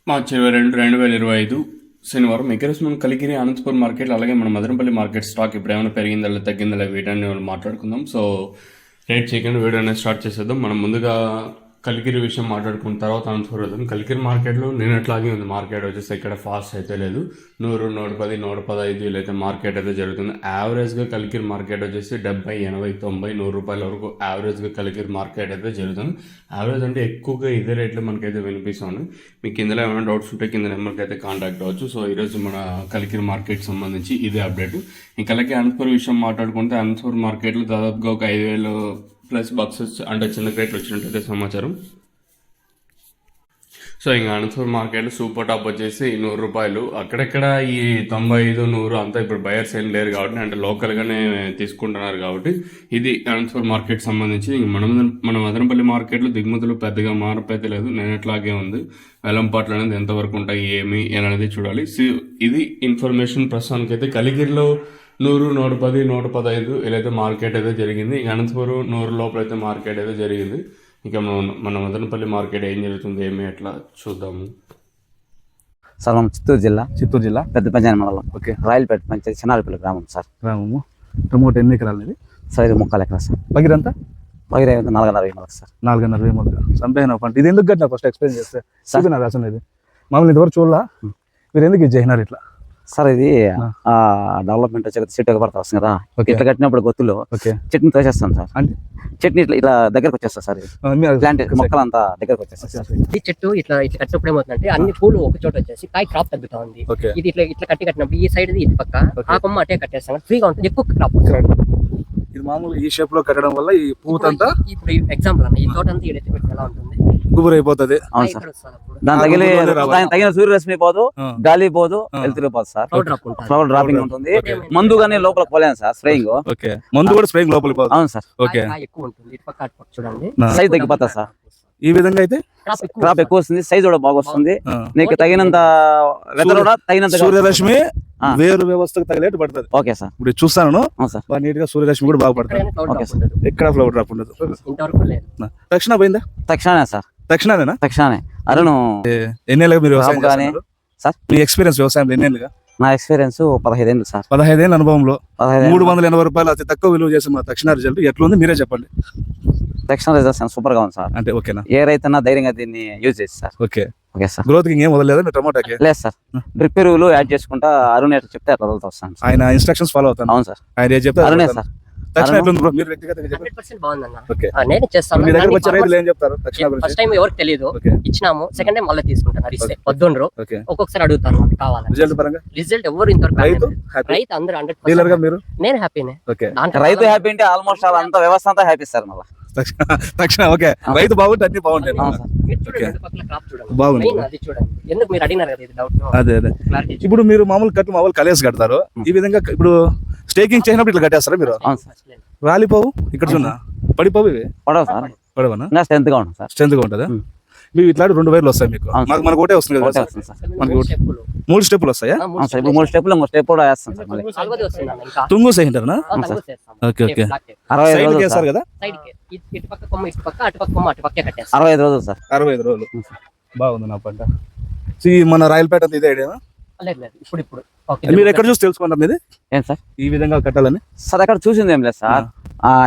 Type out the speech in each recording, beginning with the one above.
మార్చి 22, 2025 శనివారం ఎకరస్ మనం కలిగిరి అనంతపురం మార్కెట్ అలాగే మన మదనపల్లి మార్కెట్ స్టాక్ ఇప్పుడు ఏమైనా పెరిగిందా తగ్గిందా వీటన్ని మాట్లాడుకుందాం. సో రేట్ చేయకుండా వీడియో అనేది స్టార్ట్ చేసేద్దాం. మనం ముందుగా కలిగిరి విషయం మాట్లాడుకున్న తర్వాత అనంతపురం కలిగిరి మార్కెట్లో నిన్నట్లాగే ఉంది. మార్కెట్ వచ్చేసి ఇక్కడ ఫాస్ట్ అయితే లేదు. 100, 110, 115 ఇలా అయితే మార్కెట్ అయితే జరుగుతుంది. యావరేజ్గా కలిగిరి మార్కెట్ వచ్చేసి 70, 80, 90, 100 రూపాయల వరకు యావరేజ్గా కలిగిరి మార్కెట్ అయితే జరుగుతుంది. యావరేజ్ అంటే ఎక్కువగా ఇదే రేట్లు మనకైతే వినిపిస్తుంది. మీకు ఇందులో ఏమైనా డౌట్స్ ఉంటే కింద నెంబర్కి అయితే కాంటాక్ట్ అవ్వచ్చు. సో ఈరోజు మన కలిగిరి మార్కెట్ సంబంధించి ఇదే అప్డేట్. ఇంకా అలాగే అనంతపురం విషయం మాట్లాడుకుంటే అనంతపురం మార్కెట్లో దాదాపుగా ఒక 5,000 ప్లస్ బాక్సెస్ అంటే చిన్న క్రేట్లు వచ్చినట్టయితే సమాచారం. సో ఇంకా అనంతపురం మార్కెట్లో సూపర్ టాప్ వచ్చేసి 100 రూపాయలు. అక్కడెక్కడ ఈ 95, 100 అంతా ఇప్పుడు బయర్స్ ఏం లేరు కాబట్టి అంటే లోకల్గానే తీసుకుంటున్నారు కాబట్టి ఇది అనంతపురం మార్కెట్ సంబంధించి. మన మదనపల్లి మార్కెట్లో దిగుమతులు పెద్దగా మార్పు అయితే లేదు, నేనట్లాగే ఉంది. వెలంపాట్లు అనేది ఎంతవరకు ఉంటాయి ఏమి అనేది చూడాలి. ఇది ఇన్ఫర్మేషన్ ప్రస్తుతానికి అయితే కలిగిరిలో 100, 110, 115 ఇలా అయితే మార్కెట్ అయితే జరిగింది. ఇక అనంతపురం 100 లోపల అయితే మార్కెట్ అయితే జరిగింది. ఇంకా మన మదనపల్లి మార్కెట్ ఏం జరుగుతుంది ఏమి ఎట్లా చూద్దాము. సార్ మనం చిత్తూరు జిల్లా పెద్ద పంచాయతీ మండలం. ఓకే. రాయలపేట పంచాయతీ చిన్నారపల్లి గ్రామం సార్. గ్రామము. టమోటా ఎన్ని ఎకరాలు ఇది? సార్ ఇది 3 ఎకరాలు సార్. పగిరంతా 4.5 మొలక సార్. 4.5 మొలక సంపేన పంట. ఇది ఎందుకు కట్టినా ఫస్ట్ ఎక్స్ప్లెయిన్ చేస్తే చూపినా రాసిన ఇది మామూలు ఇంతవరకు చూడాల. మీరు ఎందుకు ఇది చేసినారు ఇట్లా? సార్ ఇది డెవలప్మెంట్ వచ్చి చెట్టు ఎగబడతా వస్తుంది కదా, ఇట్లా కట్టినప్పుడు గొత్తులో చట్నీ తోసేస్తాం సార్. అంటే చట్నీ ఇట్లా దగ్గరకు వచ్చేస్తా సార్. ప్లాంట్ మొక్కలంతా దగ్గరకు వచ్చేస్తాయి. ఈ చెట్టు ఇట్లా కట్టినప్పుడు ఏమవుతుందంటే అన్ని పూలు ఒక చోట వచ్చేసి కాయ క్రాప్ తగ్గుతా ఉంది. ఇది ఇట్లా కట్టినప్పుడు ఈ సైడ్ ఇటు పక్క ఆ కొమ్మ అటే కట్టేస్తాం, ఫ్రీగా ఉంటుంది, ఎక్కువ క్రాప్. ఇది మామూలు ఈ షేప్ లో కట్టడం వల్ల ఈ పూతంతా ఇప్పుడు ఎగ్జాంపుల్ అన్న ఈ తోట అంతా ఎత్తి పెట్టి ఎలా ఉంటుంది, గుబురు అయిపోతుంది. దాని తగిన సూర్యరశ్మి పోదు, గాలి పోదు, వెళ్తురు పోదు సార్. ఫ్లవర్ డ్రాపింగ్ ఉంటుంది. మందు గానీ లోపల పోలేను సార్. స్ప్రేయింగ్ మందు కూడా స్ప్రేయింగ్ లోపల పోదు. అవును సార్. ఓకే. ఎక్కువ ఉంటుంది ఇటు పక్క అటు పక్క చూడండి, సైజ్ తగ్గిపోతా సార్. ఈ విధంగా అయితే క్రాప్ ఎక్కువ వస్తుంది, సైజ్ కూడా బాగా వస్తుంది. నీకు తగినంత వెదర్ కూడా తగినంత సూర్యరశ్మి వేరు వ్యవస్థకు తగిలేట్టు పడుతుంది. Okay sir. ఇప్పుడు చూస్తాను సార్, నీట్ గా సూర్యరశ్మి కూడా బాగా పడుతుంది. ఎక్కడ ఫ్లవర్ డ్రాప్ ఉండదు. తక్షణ పోయిందా? తక్షణమే సార్. తక్షణమే. అరుణ్ ఎన్ని ఏళ్ళుగా మీరు సార్? మీ ఎక్స్పీరియన్స్ వ్యవసాయం ఎన్ని ఏళ్ళుగా? నా ఎక్స్పీరియన్స్ 15 ఏళ్ళు సార్. 15 ఏళ్ళ అనుభవంలో 380 రూపాయలు అతి తక్కువ విలువ చేసిన మా తక్షణ రిజల్ట్ ఎట్లుంది మీరే చెప్పండి. తక్షణ రిజల్ట్ సూపర్ గా ఉంది సార్. అంటే ఓకేనా? ఏ రైతన్నా ధైర్యంగా దీన్ని యూజ్ చేసి సార్. Okay sir. గ్రోత్ ఏం వదలలేదా మీ టమాటాకి? లేదు సార్. డ్రిప్ ఎరువులు యాడ్ చేసుకుంటా అరుణ్ ఎట్లా చెప్తే అట్లా వదులుతా వస్తాను. ఆయన ఇన్స్ట్రక్షన్స్ ఫాలో అవుతాను. అవును సార్. ఆయన ఏం చెప్తారు అరుణే సార్. మీరు వ్యక్తిగతంగా నేను చేస్తాను. ఫస్ట్ టైం ఎవరికి తెలియదు, ఇచ్చినాము. సెకండ్ టైం మళ్ళీ తీసుకుంటున్నారు. ఇస్తే వద్దుండ్రు, ఒక్కొక్కసారి అడుగుతాను కావాలి. రిజల్ట్ ఎవరు ఇంతవరకు రైతు అందరూ 100%. నేను హ్యాపీనే. రైతు హ్యాపీ అంటే ఆల్మోస్ట్ అంత వ్యవస్థ అంతా హ్యాపీ సార్. మళ్ళీ తక్షణ ఓకే. రైతు బాగుంటే అన్ని బాగుంటాయి. బాగుంది. ఎందుకు మీరు అడిగినారు కదా, ఇది డౌట్. అదే ఇప్పుడు మీరు మామూలు కలేసి కడతారు. ఈ విధంగా ఇప్పుడు స్టేకింగ్ చేసినప్పుడు ఇట్లా కట్టేస్తారా మీరు? రాలిపోవు ఇక్కడ చూడ పడిపోవు. ఇవి పడవనా? స్ట్రెంత్ గా ఉంటుంది సార్. స్ట్రెంత్ గా ఉంటుందా? మీకు ఇట్లా 2 వైర్లు వస్తాయి. మీకు మనకు ఒకటే వస్తుంది కదా? మనకి 3 స్టెప్పులు వస్తాయా? 3 స్టెప్పులు ఇంకో స్టెప్ కూడా వేస్తాం సార్. తుంగు సహింటారా? Okay okay. 65 రోజులు సార్. కదా 65 రోజులు సార్. 65 రోజులు. బాగుంది నా పంట. మన రాయలపేట ఇదే ఐడియా? ఇప్పుడు మీరు ఎక్కడ చూసి తెలుసుకుంటారు ఇది ఏం సార్ ఈ విధంగా కట్టాలని? సార్ ఎక్కడ చూసింది ఏం లేదు సార్.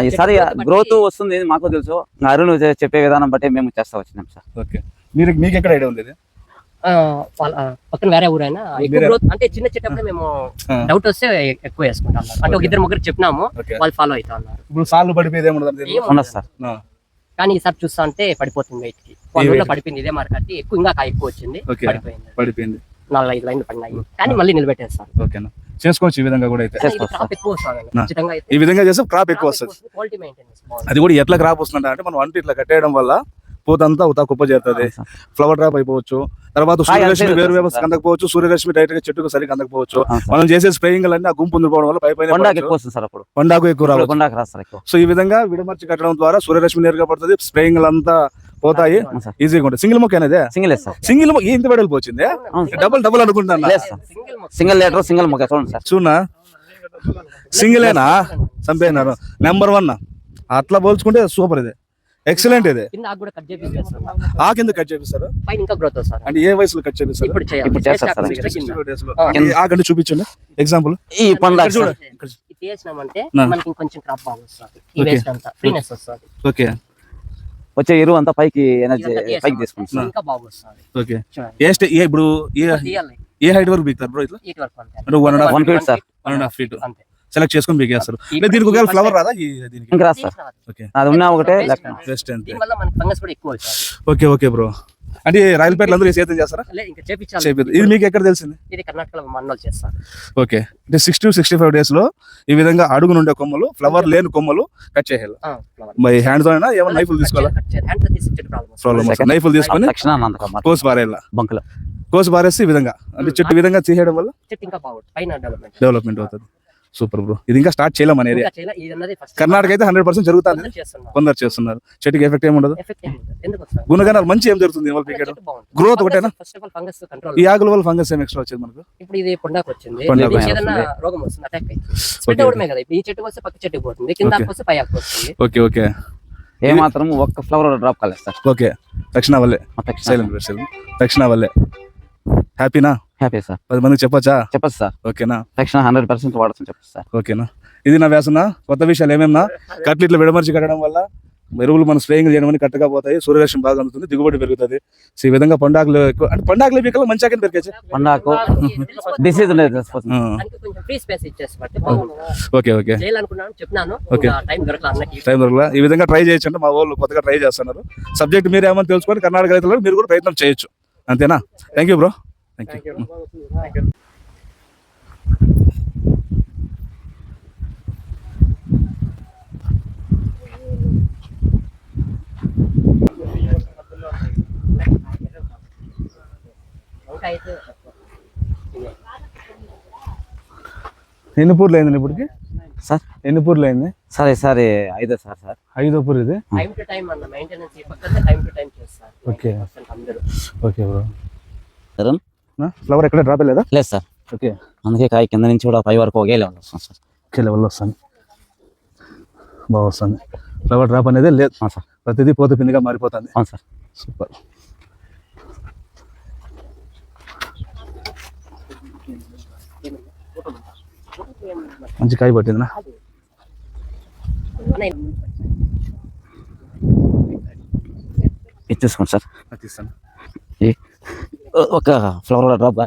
ఈసారి గ్రోత్ వస్తుంది మాకు తెలుసు. అరుణ్ చెప్పే విధానం బట్టి మేము చేస్తా వచ్చినాం సార్. ఓకే. మీకు ఎక్కడ ఐడియా ఉంది? పక్కన వేరే ఊరైనా అంటే చిన్న చెట్టప్పుడు మేము డౌట్ వస్తే ఎక్కువ వేసుకుంటాం. అంటే ఒక 2-3 చెప్పినాము, వాళ్ళు ఫాలో అవుతా ఉన్నారు. ఇప్పుడు సార్లు పడిపోయేది ఉండదు సార్. కానీ ఈసారి చూస్తా అంటే పడిపోతుంది. వెయిట్ కి వాళ్ళు పడిపోయింది. ఇదే మార్కెట్ ఎక్కువ ఇంకా ఎక్కువ వచ్చింది, పడిపోయింది. 4-5 లైన్లు పడినాయి, కానీ మళ్ళీ నిలబెట్టేస్తారు. ఓకేనా? చేసుకోవచ్చు ఈ విధంగా కూడా. అయితే క్రాప్ ఎక్కువ వస్తుంది. ఈ విధంగా చేస్తే క్రాప్ ఎక్కువ వస్తుంది. క్వాలిటీ మెయింటెనెన్స్ అది కూడా ఎట్లా క్రాప్ వస్తుందంటే అంటే మనం వంట ఇట్లా కట్టేయడం వల్ల పూతంతా ఉతా కుప్ప చేరుతుంది. ఫ్లవర్ డ్రాప్ అయిపోవచ్చు. తర్వాత సూర్యరశ్మి వేరు వ్యవస్థ అందకపోవచ్చు. సూర్యరశ్మి డైరెక్ట్ గా చెట్టుకు సరిగ్గా అందకపోవచ్చు. మనం చేసే స్ప్రేయింగ్ అన్ని ఆ గుంపు ఉండిపోవడం వల్ల పండాకు ఎక్కువ రావచ్చు. సో ఈ విధంగా విడమర్చి కట్టడం ద్వారా సూర్యరశ్మి నేరుగా పడుతుంది, స్ప్రేయింగ్ అంతా పోతాయి, ఈజీగా ఉంటుంది. సింగిల్ మొక్క అనేది సింగిల్ మొక్క ఇంత వెడల్పు వచ్చింది. డబుల్ అనుకుంటాను. సింగిల్ లీటర్ సింగిల్ మొక్క చూడండి సార్. చూనా సింగిలేనా చంపేనారు. నెంబర్ 1 అట్లా పోల్చుకుంటే సూపర్. ఇది ఎక్సలెంట్ ఇది. కింద ఆకు కూడా కట్ చేపిస్తారు, ఆ కింద కట్ చేపిస్తారు పైన ఇంకా గ్రోత్ వస్తారు. అంటే ఏ వయసులో కట్ చేపిస్తారు? ఇప్పుడు చేయాలి. ఇప్పుడు చేస్తారు సార్. 65 days లో. ఆ గంట చూపించండి ఎగ్జాంపుల్. ఈ పండు చూడు. ఇది వేసినామంటే నా. మనకి ఇంకొంచెం క్రాప్ బాగా వస్తుంది. ఈ వేస్ట్ అంతా ఫ్రీనెస్ వస్తుంది. ఓకే వచ్చే ఎరువు అంతా పైకి ఎనర్జీ ఇదంతా పైకి వేసినాం. తీసుకుంటాం. ఇంకా బాగా వస్తుంది. ఓకే. చూడండి. ఇప్పుడు తీయాలి. ఏ హైట్ వరకు బీగుతారు బ్రో ఇట్లా? ఇటు వరకు అంతే. అంటే 1.5 1 feet సార్. 1.5 feet అంతే. సెలెక్ట్ చేసుకొని బీగేస్తారు. దీనికి ఒకవేళ ఫ్లవర్ రాదా దీనికి? ఇంకా రాదు సార్. ఓకే. అది ఉన్నా ఒకటే లెక్క. బెస్ట్ అంతే. దీనివల్ల మనకి ఫంగస్ కూడా ఎక్కువ అవుతుంది. Okay okay bro. అంటే రాయలపేటలో అందరూ సేద్యం చేస్తారా? లే, ఇంకా చేపించాలి. ఇది మీకు ఎక్కడ తెలిసింది? ఇది కర్ణాటకలో మనోళ్ళు చేస్తారు. ఓకే. అంటే 60 to 65 days లో ఈ విధంగా అడుగు నుండే కొమ్మలు, ఫ్లవర్ లేని కొమ్మలు కట్ చేయాలి. ఫ్లవర్ మరి హ్యాండ్ తో అయినా ఏమైనా నైఫ్లు తీసుకోవాలా? హ్యాండ్ తో తీసి చెట్టు ప్రాబ్లం ప్రాబ్లమ్ నైఫ్లు తీసుకొని తక్షణ అన్నందుకు కోసి పారేయాల. బంకులో కోసి పారేస్తే ఈ విధంగా అంటే చెట్టు ఈ విధంగా తీసేయడం వల్ల చెట్టు ఇంకా బాగుంటుంది. పైన డెవలప్మెంట్ అవుతుంది. Super bro. ఇది ఇంకా స్టార్ట్ చేయలేం మన ఏరియా. కర్ణాటక అయితే 100% జరుగుతుంది. కొందరు చేస్తున్నారు. చెట్టుకి ఎఫెక్ట్ ఏమి ఉండదు. గుణగణాలు మంచి ఏం జరుగుతుంది దీనివల్ల పీకేయడం? గ్రోత్ ఒకటేనా? First of all fungus control. ఈ ఆకుల వల్ల ఫంగస్ ఏం ఎక్స్ట్రా వచ్చేది మనకు? ఇప్పుడు ఇది పొండాకు వచ్చింది. పొండాకు దీనికి ఏదైనా రోగం వస్తుంది, అటాక్ అవుతుంది. స్ప్రెడ్ అవడమే కదా. ఇప్పుడు ఈ చెట్టుకు వస్తే పక్క చెట్టుకు పోతుంది, కింద ఆకు వస్తే పై ఆకు వస్తుంది. Okay okay. ఏ మాత్రం ఒక్క ఫ్లవర్ డ్రాప్ కాలేదు సార్. ఓకే. రక్షణ వల్లే. సైలెంట్ రక్షణ వల్లే. హ్యాపీనా? Happy sir. 10 మందికి చెప్పొచ్చా? చెప్పచ్చు సార్. ఓకేనా? తక్షణ 100% వాడచ్చు చెప్పచ్చు సార్. ఓకేనా? ఇది నా వ్యాసన. కొత్త విషయాలు ఏమేమన్నా కట్లు ఇట్లా విడమర్చి కట్టడం వల్ల ఎరువులు మనం స్ప్రేయింగ్ చేయడం వల్ల కట్టగా పోతాయి, సూర్యరశ్మి బాగా అందుతుంది, దిగుబడి పెరుగుతుంది. సో ఈ విధంగా పండాకులు ఎక్కువ అంటే పండాకులు మీకు మంచి ఆకలి పెరిగచ్చు. పండాకు డిసీజ్ ఉండేది. దానికి కొంచెం ఫ్రీ స్పేస్ ఇచ్చేసి బట్టి బాగుంటుంది. Okay okay. చేయాలనుకున్నాను, చెప్పినాను. ఓకే. టైం దొరకలా అన్నకి. టైం దొరకలా. ఈ విధంగా ట్రై చేయొచ్చు అంటే మా వాళ్ళు కొత్తగా ట్రై చేస్తున్నారు. సబ్జెక్ట్ మీరు ఏమని తెలుసుకొని కర్ణాటక రైతులు మీరు కూడా ప్రయత్నం చేయొచ్చు. అంతేనా? Thank you bro. Thank you. ఎన్ని పూర్లు అయింది ఇప్పటికి సార్? ఎన్ని పూర్లు అయింది సార్? ఈసారి 5 సార్. 5వ పూర్ ఇది. టైం టు టైం అన్న మెయింటెనెన్స్ ఈ పక్కన టైం టు టైం చేస్తారు. ఓకే అందరూ. Okay bro. సరే. ఫ్లవర్ ఎక్కడ డ్రాప్ లేదా? లేదు సార్. ఓకే. అందుకే కాయ కింద నుంచి కూడా పై వరకు ఒకే లెవెల్ వస్తుంది సార్. ఓకే లెవెల్ వస్తుంది, బాగా వస్తుంది. ఫ్లవర్ డ్రాప్ అనేది లేదు సార్. ప్రతిదీ పోత పిండిగా మారిపోతుంది. అవును సార్. సూపర్. మంచి కాయ పట్టిందినా? ఇది చూసుకోండి సార్. తీస్తాను. ఒక ఫ్లవర్ డ్రాప్